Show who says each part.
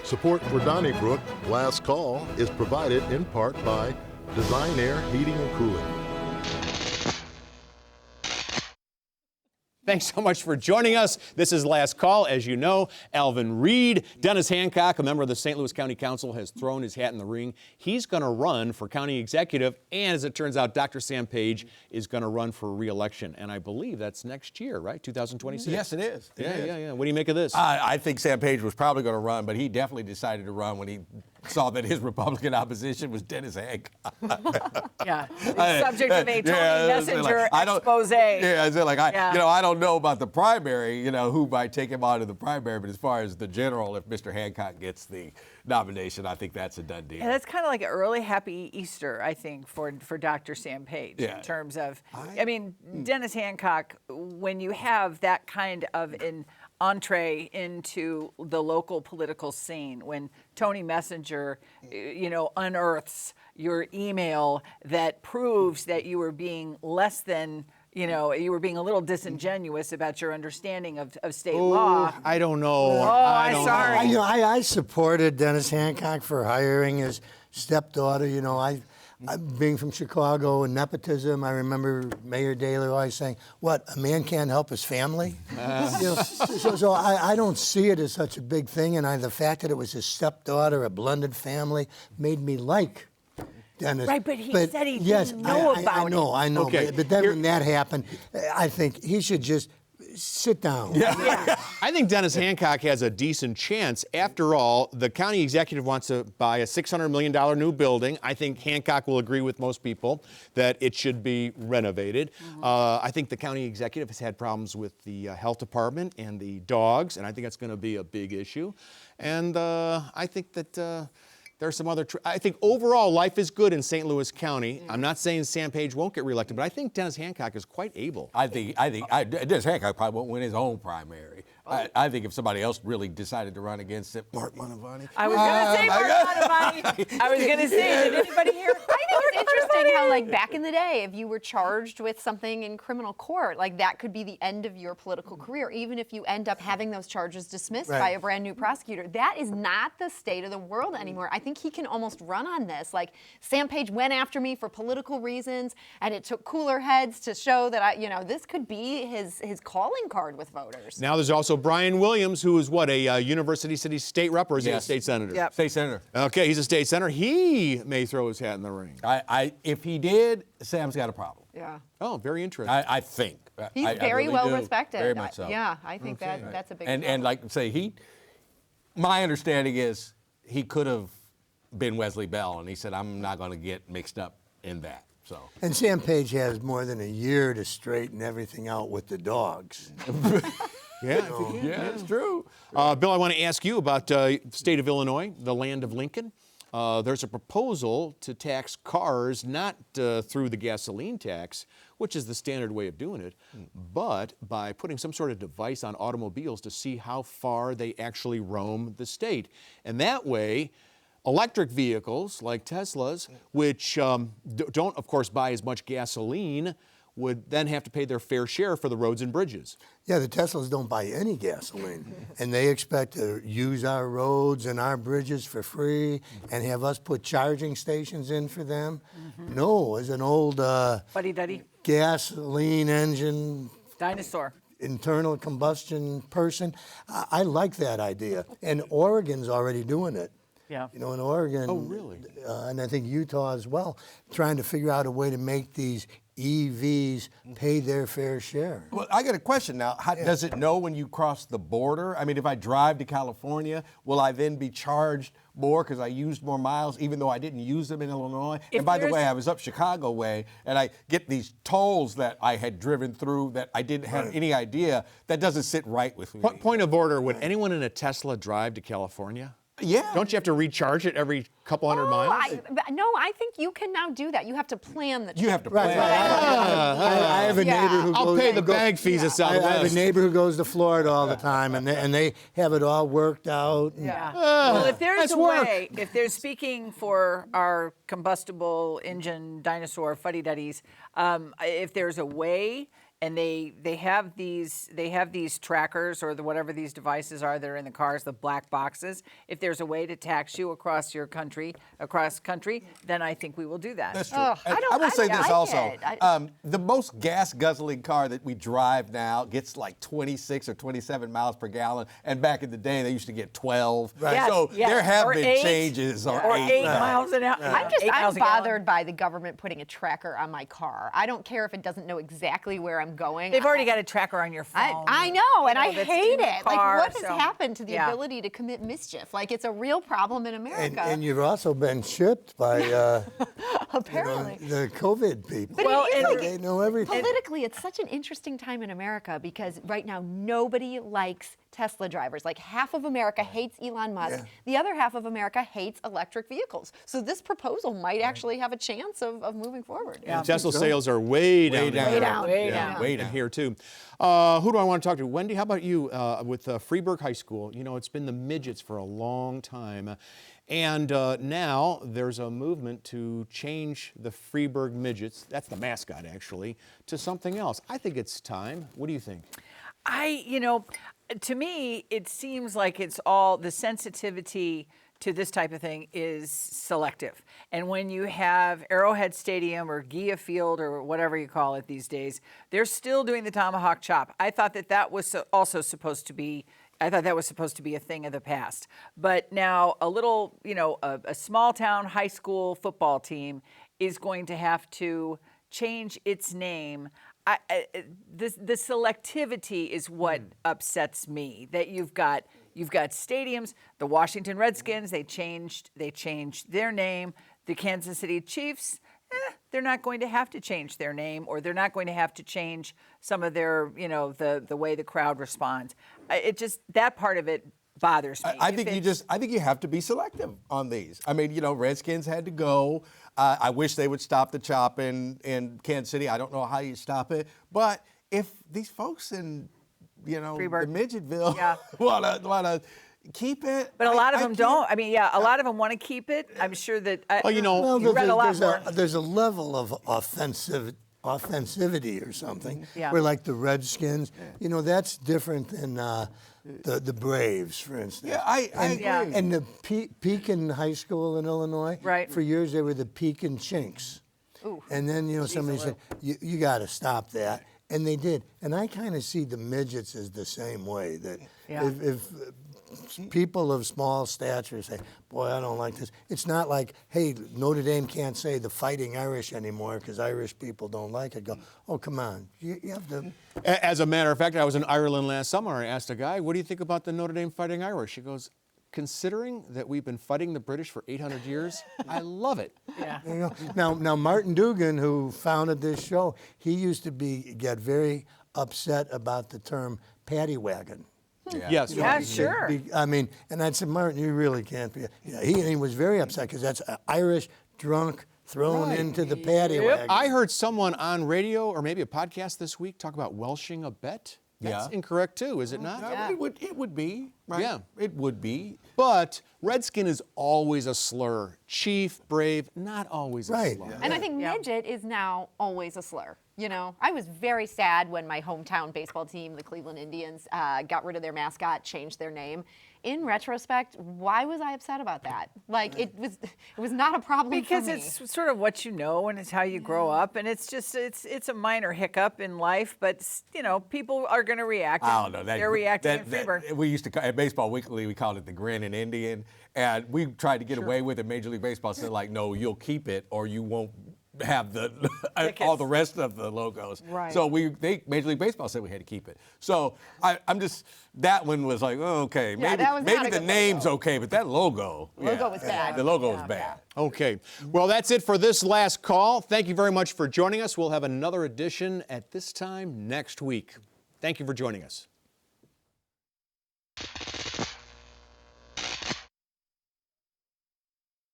Speaker 1: Support for Donnybrook Last Call is provided in part by Design Air Heating and Cooling.
Speaker 2: Thanks so much for joining us. This is Last Call. As you know, Alvin Reid, Dennis Hancock, a member of the St. Louis County Council, has thrown his hat in the ring. He's going to run for county executive, and as it turns out, Dr. Sam Page is going to run for re-election. And I believe that's next year, right? 2026?
Speaker 3: Yes, it is.
Speaker 2: Yeah. What do you make of this?
Speaker 3: I think Sam Page was probably going to run, but he definitely decided to run when he saw that his Republican opposition was Dennis Hancock.
Speaker 4: Yeah, the subject of a Tony Messenger expose.
Speaker 3: I don't know about the primary, who might take him out of the primary, but as far as the general, if Mr. Hancock gets the nomination, I think that's a done deal.
Speaker 4: And that's kind of like an early happy Easter, I think, for Dr. Sam Page in terms of, Dennis Hancock, when you have that kind of an entree into the local political scene, when Tony Messenger, unearths your email that proves that you were being less than, you were being a little disingenuous about your understanding of state law.
Speaker 2: I don't know.
Speaker 4: I'm sorry.
Speaker 5: I supported Dennis Hancock for hiring his stepdaughter. I being from Chicago and nepotism, I remember Mayor Daley always saying, "What, a man can't help his family?" So I don't see it as such a big thing, and the fact that it was his stepdaughter, a blended family, made me like Dennis.
Speaker 4: Right, but he said he didn't know about it.
Speaker 5: I know.
Speaker 2: Okay.
Speaker 5: But then when that happened, I think he should just sit down.
Speaker 4: Yeah.
Speaker 2: I think Dennis Hancock has a decent chance. After all, the county executive wants to buy a $600 million new building. I think Hancock will agree with most people that it should be renovated. I think the county executive has had problems with the health department and the dogs, and I think that's going to be a big issue. And I think that there are some other. I think overall life is good in St. Louis County. I'm not saying Sam Page won't get reelected, but I think Dennis Hancock is quite able.
Speaker 3: I think Dennis Hancock probably won't win his own primary. I think if somebody else really decided to run against it, Mark Mantovani.
Speaker 4: I was going to say Mark Mantovani. I was going to say, did anybody hear?
Speaker 6: I think it's interesting how, back in the day, if you were charged with something in criminal court, that could be the end of your political career, even if you end up having those charges dismissed by a brand new prosecutor. That is not the state of the world anymore. I think he can almost run on this. Sam Page went after me for political reasons, and it took cooler heads to show that this could be his calling card with voters.
Speaker 2: Now there's also Brian Williams, who is a University City state rep, or is he a state senator?
Speaker 4: Yep.
Speaker 3: State senator.
Speaker 2: Okay, he's a state senator. He may throw his hat in the ring.
Speaker 3: If he did, Sam's got a problem.
Speaker 6: Yeah.
Speaker 2: Oh, very interesting.
Speaker 3: I think.
Speaker 6: He's
Speaker 3: I
Speaker 6: very
Speaker 3: really
Speaker 6: well
Speaker 3: do.
Speaker 6: respected.
Speaker 3: Very much so.
Speaker 6: Yeah, I think that's a big
Speaker 3: And my understanding is he could have been Wesley Bell, and he said, I'm not going to get mixed up in that. So.
Speaker 5: And Sam Page has more than a year to straighten everything out with the dogs.
Speaker 2: Yeah,
Speaker 3: it's true.
Speaker 2: Bill, I want to ask you about the state of Illinois, the land of Lincoln. There's a proposal to tax cars not through the gasoline tax, which is the standard way of doing it, but by putting some sort of device on automobiles to see how far they actually roam the state. And that way, electric vehicles like Teslas, which don't, of course, buy as much gasoline, would then have to pay their fair share for the roads and bridges.
Speaker 5: Yeah, the Teslas don't buy any gasoline, and they expect to use our roads and our bridges for free and have us put charging stations in for them. No, as an old
Speaker 4: Fuddy-duddy.
Speaker 5: Gasoline engine,
Speaker 4: Dinosaur.
Speaker 5: internal combustion person, I like that idea. And Oregon's already doing it.
Speaker 4: Yeah.
Speaker 5: In Oregon,
Speaker 2: Oh, really?
Speaker 5: And I think Utah as well, trying to figure out a way to make these EVs pay their fair share.
Speaker 3: Well, I got a question now. Does it know when you cross the border? I mean, if I drive to California, will I then be charged more because I used more miles, even though I didn't use them in Illinois? And by the way, I was up Chicago way, and I get these tolls that I had driven through that I didn't have any idea. That doesn't sit right with me.
Speaker 2: Point of order, would anyone in a Tesla drive to California?
Speaker 3: Yeah.
Speaker 2: Don't you have to recharge it every couple hundred miles?
Speaker 6: I think you can now do that. You have to plan the trip.
Speaker 3: You have to plan.
Speaker 5: I have a neighbor who
Speaker 2: I'll
Speaker 5: goes.
Speaker 2: pay the bag fees at
Speaker 5: I
Speaker 2: Southwest.
Speaker 5: have a neighbor who goes to Florida all the time, and they have it all worked out.
Speaker 4: Yeah. Well, if there's
Speaker 2: that's
Speaker 4: a
Speaker 2: work.
Speaker 4: way, if there's speaking for our combustible engine dinosaur fuddy-duddies, if there's a way and they have these trackers or whatever these devices are that are in the cars, the black boxes. If there's a way to tax you across country, then I think we will do that.
Speaker 3: That's true.
Speaker 6: Oh,
Speaker 3: I will say this
Speaker 6: like
Speaker 3: also.
Speaker 6: it.
Speaker 3: The most gas guzzling car that we drive now gets like 26 or 27 miles per gallon, and back in the day they used to get 12.
Speaker 5: Right.
Speaker 4: Yes,
Speaker 3: So
Speaker 4: yes.
Speaker 3: there have
Speaker 4: Or
Speaker 3: been
Speaker 4: 8,
Speaker 3: changes on
Speaker 4: or
Speaker 3: 8.
Speaker 4: 8 miles an hour.
Speaker 6: I'm bothered by the government putting a tracker on my car. I don't care if it doesn't know exactly where I'm going.
Speaker 4: They've already got a tracker on your phone.
Speaker 6: I know, and I
Speaker 4: that's
Speaker 6: hate
Speaker 4: in the
Speaker 6: it.
Speaker 4: car,
Speaker 6: Like, what has
Speaker 4: so-
Speaker 6: happened to the
Speaker 4: Yeah.
Speaker 6: ability to commit mischief? Like, it's a real problem in America.
Speaker 5: And you've also been shipped by
Speaker 6: apparently.
Speaker 5: the COVID people.
Speaker 6: But it is like-
Speaker 5: They know everything.
Speaker 6: Politically, it's such an interesting time in America because right now nobody likes Tesla drivers. Like half of America hates Elon Musk.
Speaker 5: Yeah.
Speaker 6: The other half of America hates electric vehicels. So this proposal might actually have a chance of moving forward.
Speaker 4: Yeah.
Speaker 2: Tesla sales are way down.
Speaker 3: down.
Speaker 6: Way down.
Speaker 4: Way
Speaker 3: Yeah,
Speaker 4: down.
Speaker 3: way
Speaker 2: And
Speaker 3: down.
Speaker 2: here too. Who do I want to talk to? Wendy, how about you with Freeburg High School? You know, it's been the Midgets for a long time. And now there's a movement to change the Freeburg Midgets, that's the mascot actually, to something else. I think it's time. What do you think?
Speaker 4: To me, it seems like it's all the sensitivity to this type of thing is selective. And when you have Arrowhead Stadium or Gia Field or whatever you call it these days, they're still doing the tomahawk chop. I thought that was also supposed to be. I thought that was supposed to be a thing of the past. But now a little, a small town high school football team is going to have to change its name. The selectivity is what upsets me. That you've got stadiums. The Washington Redskins, they changed their name. The Kansas City Chiefs, they're not going to have to change their name, or they're not going to have to change some of their, the way the crowd responds. That part of it bothers me.
Speaker 3: I think you have to be selective on these. I mean, Redskins had to go. I wish they would stop the chop in Kansas City. I don't know how you stop it, but if these folks in the
Speaker 4: Freeburg.
Speaker 3: Midgetville
Speaker 4: Yeah.
Speaker 3: wanna keep it,
Speaker 4: But a lot of them
Speaker 3: can't-
Speaker 4: don't. I mean, a lot of them want to keep it. I'm sure that.
Speaker 2: Well,
Speaker 5: Well,
Speaker 4: you read a lot more.
Speaker 5: there's a level of offensivity or something.
Speaker 4: Yeah.
Speaker 5: Where like the Redskins, that's different than the Braves, for instance.
Speaker 3: Yeah, I agree.
Speaker 4: Yeah.
Speaker 5: And the Pekin High School in Illinois,
Speaker 4: Right.
Speaker 5: for years they were the Pekin Chinks.
Speaker 6: Ooh.
Speaker 5: And then, somebody said, you got to stop that. And they did. And I kind of see the Midgets as the same way, that
Speaker 4: Yeah.
Speaker 5: if people of small stature say, boy, I don't like this. It's not like, hey, Notre Dame can't say the Fighting Irish anymore because Irish people don't like it. Go, oh, come on. You have to.
Speaker 2: As a matter of fact, I was in Ireland last summer. I asked a guy, what do you think about the Notre Dame Fighting Irish? He goes, considering that we've been fighting the British for 800 years, I love it.
Speaker 4: Yeah.
Speaker 5: You know, now Martin Dugan, who founded this show, he used to get very upset about the term paddy wagon.
Speaker 2: Yes.
Speaker 4: Yeah,
Speaker 2: right.
Speaker 4: sure.
Speaker 5: I mean, and I'd say, Martin, you really can't be. Yeah, he was very upset because that's Irish drunk thrown into the paddy wagon.
Speaker 2: I heard someone on radio or maybe a podcast this week talk about welshing a bet. That's
Speaker 3: Yeah.
Speaker 2: incorrect too, is it not?
Speaker 3: Yeah, it would be. Right?
Speaker 2: Yeah.
Speaker 3: It would be.
Speaker 2: But Redskin is always a slur. Chief, brave, not always a
Speaker 5: Right.
Speaker 2: slur.
Speaker 6: And I think
Speaker 4: Yeah.
Speaker 6: midget is now always a slur. I was very sad when my hometown baseball team, the Cleveland Indians, got rid of their mascot, changed their name. In retrospect, why was I upset about that? Like it was not a problem
Speaker 4: Because
Speaker 6: for me.
Speaker 4: it's sort of what you know and it's how you grow up, and it's just it's a minor hiccup in life, but people are going to react.
Speaker 3: I don't know.
Speaker 4: They're reacting in Freeburg.
Speaker 3: We used to, at Baseball Weekly, we called it the grinning Indian. And we tried to get away with it. Major League Baseball said, like, no, you'll keep it or you won't have all the rest of the logos.
Speaker 6: Right.
Speaker 3: So Major League Baseball said we had to keep it. So that one was like, oh, okay.
Speaker 6: Yeah, that was not
Speaker 3: maybe
Speaker 6: a
Speaker 3: the
Speaker 6: good
Speaker 3: name's
Speaker 6: logo.
Speaker 3: okay, but that logo.
Speaker 6: Logo was bad.
Speaker 3: The logo was
Speaker 6: Yeah.
Speaker 3: bad.
Speaker 2: Okay. Well, that's it for this last call. Thank you very much for joining us. We'll have another edition at this time next week. Thank you for joining us.